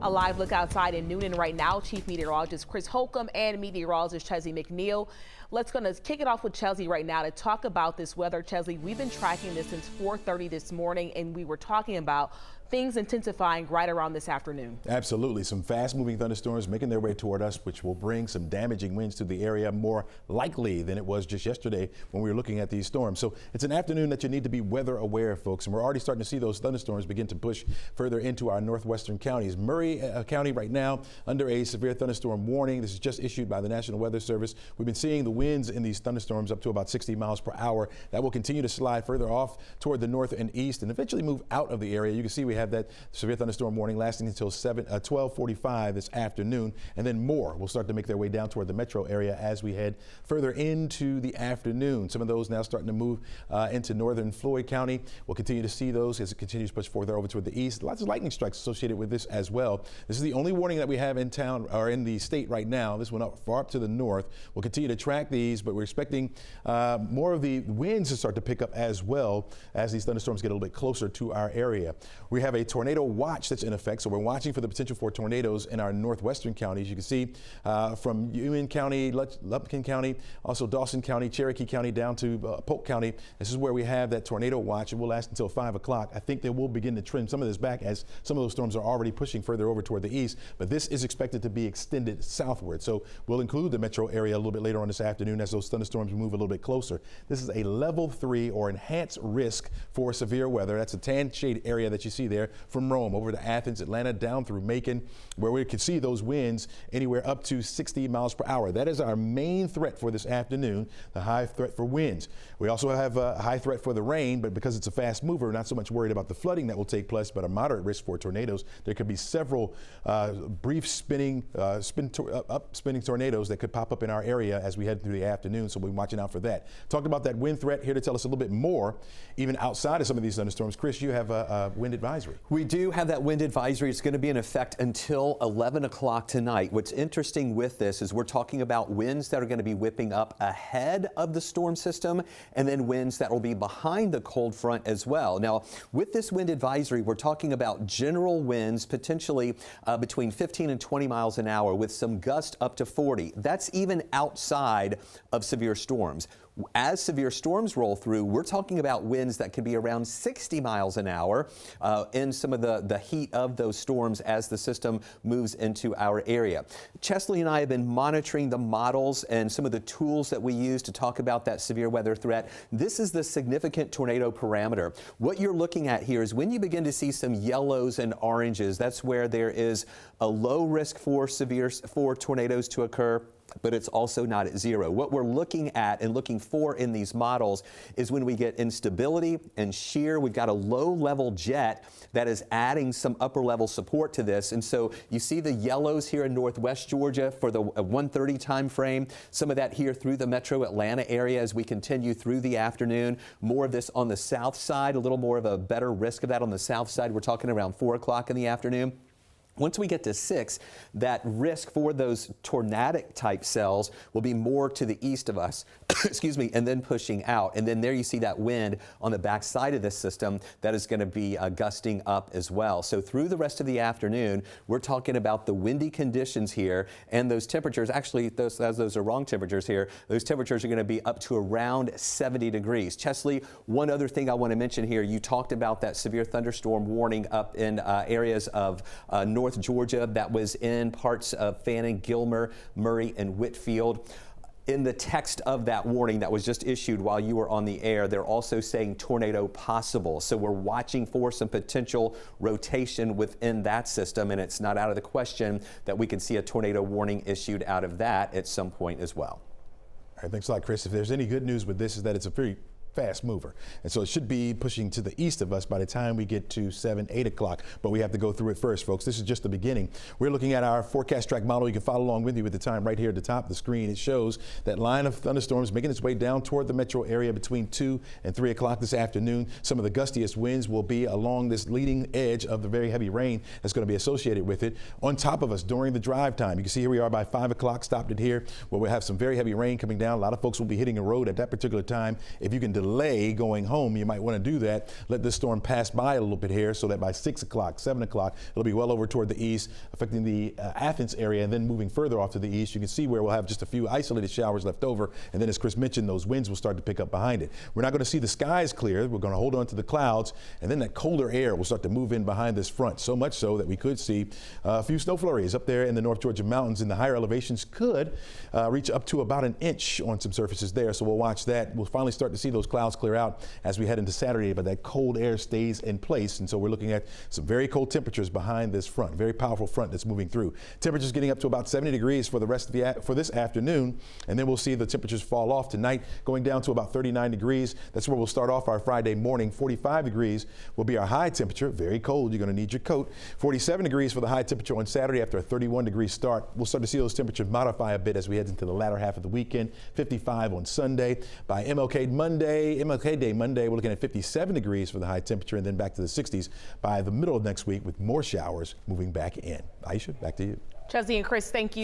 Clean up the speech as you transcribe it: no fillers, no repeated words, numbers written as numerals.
a live look outside in Newnan right now. Chief Meteorologist Chris Holcomb and meteorologist Chesley McNeil. Let's gonna kick it off with Chesley right now to talk about this weather. Chesley, we've been tracking this since 4:30 this morning, and we were talking about things intensifying right around this afternoon. Absolutely. Some fast moving thunderstorms making their way toward us, which will bring some damaging winds to the area, more likely than it was just yesterday when we were looking at these storms. So it's an afternoon that you need to be weather aware, folks. And we're already starting to see those thunderstorms begin to push further into our northwestern counties. Murray County right now under a severe thunderstorm warning. This is just issued by the National Weather Service. We've been seeing the winds in these thunderstorms up to about 60 miles per hour. That will continue to slide further off toward the north and east and eventually move out of the area. You can see we have that severe thunderstorm warning lasting until 12:45 this afternoon, and then more will start to make their way down toward the metro area as we head further into the afternoon. Some of those now starting to move into northern Floyd County. We'll continue to see those as it continues to push further over toward the east. Lots of lightning strikes associated with this as well. This is the only warning that we have in town or in the state right now. This one up far up to the north. We'll continue to track these, but we're expecting more of the winds to start to pick up as well as these thunderstorms get a little bit closer to our area. We have a tornado watch that's in effect, so we're watching for the potential for tornadoes in our northwestern counties. You can see from Union County, Lumpkin County, also Dawson County, Cherokee County down to Polk County. This is where we have that tornado watch. It will last until 5 o'clock. I think they will begin to trim some of this back as some of those storms are already pushing further over toward the east, but this is expected to be extended southward. So we'll include the metro area a little bit later on this afternoon as those thunderstorms move a little bit closer. This is a level 3 or enhanced risk for severe weather. That's a tan shade area that you see there from Rome over to Athens, Atlanta, down through Macon, where we can see those winds anywhere up to 60 miles per hour. That is our main threat for this afternoon, the high threat for winds. We also have a high threat for the rain, but because it's a fast mover, we're not so much worried about the flooding that will take place, but a moderate risk for tornadoes. There could be several brief spinning tornadoes that could pop up in our area as we head through the afternoon, so we'll be watching out for that. Talked about that wind threat. Here to tell us a little bit more, even outside of some of these thunderstorms, Chris, you have a wind advisory. We do have that wind advisory. It's going to be in effect until 11 o'clock tonight. What's interesting with this is we're talking about winds that are going to be whipping up ahead of the storm system and then winds that will be behind the cold front as well. Now, with this wind advisory, we're talking about general winds potentially between 15 and 20 miles an hour with some gusts up to 40. That's even outside of severe storms. As severe storms roll through, we're talking about winds that can be around 60 miles an hour in some of the heat of those storms as the system moves into our area. Chesley and I have been monitoring the models and some of the tools that we use to talk about that severe weather threat. This is the significant tornado parameter. What you're looking at here is when you begin to see some yellows and oranges, that's where there is a low risk for tornadoes to occur, but it's also not at zero. What we're looking at and looking for in these models is when we get instability and shear, we've got a low-level jet that is adding some upper-level support to this. And so you see the yellows here in northwest Georgia for the 1:30 time frame, some of that here through the metro Atlanta area as we continue through the afternoon. More of this on the south side, a little more of a better risk of that on the south side. We're talking around 4 o'clock in the afternoon. Once we get to 6, that risk for those tornadic type cells will be more to the east of us, excuse me, and then pushing out. And then there you see that wind on the back side of this system that is going to be gusting up as well. So through the rest of the afternoon, we're talking about the windy conditions here and those temperatures. Actually, those are wrong temperatures here. Those temperatures are going to be up to around 70 degrees. Chesley, one other thing I want to mention here, you talked about that severe thunderstorm warning up in areas of North Georgia that was in parts of Fannin, Gilmer, Murray, and Whitfield. In the text of that warning that was just issued while you were on the air, they're also saying tornado possible. So we're watching for some potential rotation within that system, and it's not out of the question that we could see a tornado warning issued out of that at some point as well. All right, thanks a lot, Chris. If there's any good news with this is that it's a pretty fast mover. And so it should be pushing to the east of us by the time we get to 7, 8 o'clock. But we have to go through it first, folks. This is just the beginning. We're looking at our forecast track model. You can follow along with you at the time right here at the top of the screen. It shows that line of thunderstorms making its way down toward the metro area between 2 and 3 o'clock this afternoon. Some of the gustiest winds will be along this leading edge of the very heavy rain that's going to be associated with it on top of us during the drive time. You can see here we are by 5 o'clock, stopped it here, where we'll have some very heavy rain coming down. A lot of folks will be hitting a road at that particular time. If you can delay going home, you might want to do that. Let this storm pass by a little bit here so that by 6 o'clock, 7 o'clock, it'll be well over toward the east, affecting the Athens area, and then moving further off to the east. You can see where we'll have just a few isolated showers left over, and then as Chris mentioned, those winds will start to pick up behind it. We're not going to see the skies clear. We're going to hold on to the clouds, and then that colder air will start to move in behind this front, so much so that we could see a few snow flurries up there in the North Georgia mountains. In the higher elevations could reach up to about an inch on some surfaces there, so we'll watch that. We'll finally start to see those clouds clear out as we head into Saturday, but that cold air stays in place, and so we're looking at some very cold temperatures behind this front, very powerful front that's moving through. Temperatures getting up to about 70 degrees for the rest of for this afternoon, and then we'll see the temperatures fall off tonight, going down to about 39 degrees. That's where we'll start off our Friday morning. 45 degrees will be our high temperature, very cold. You're going to need your coat. 47 degrees for the high temperature on Saturday after a 31 degree start. We'll start to see those temperatures modify a bit as we head into the latter half of the weekend. 55 on Sunday. By MLK Day Monday, we're looking at 57 degrees for the high temperature, and then back to the 60s by the middle of next week with more showers moving back in. Aisha, back to you. Chesney and Chris, thank you.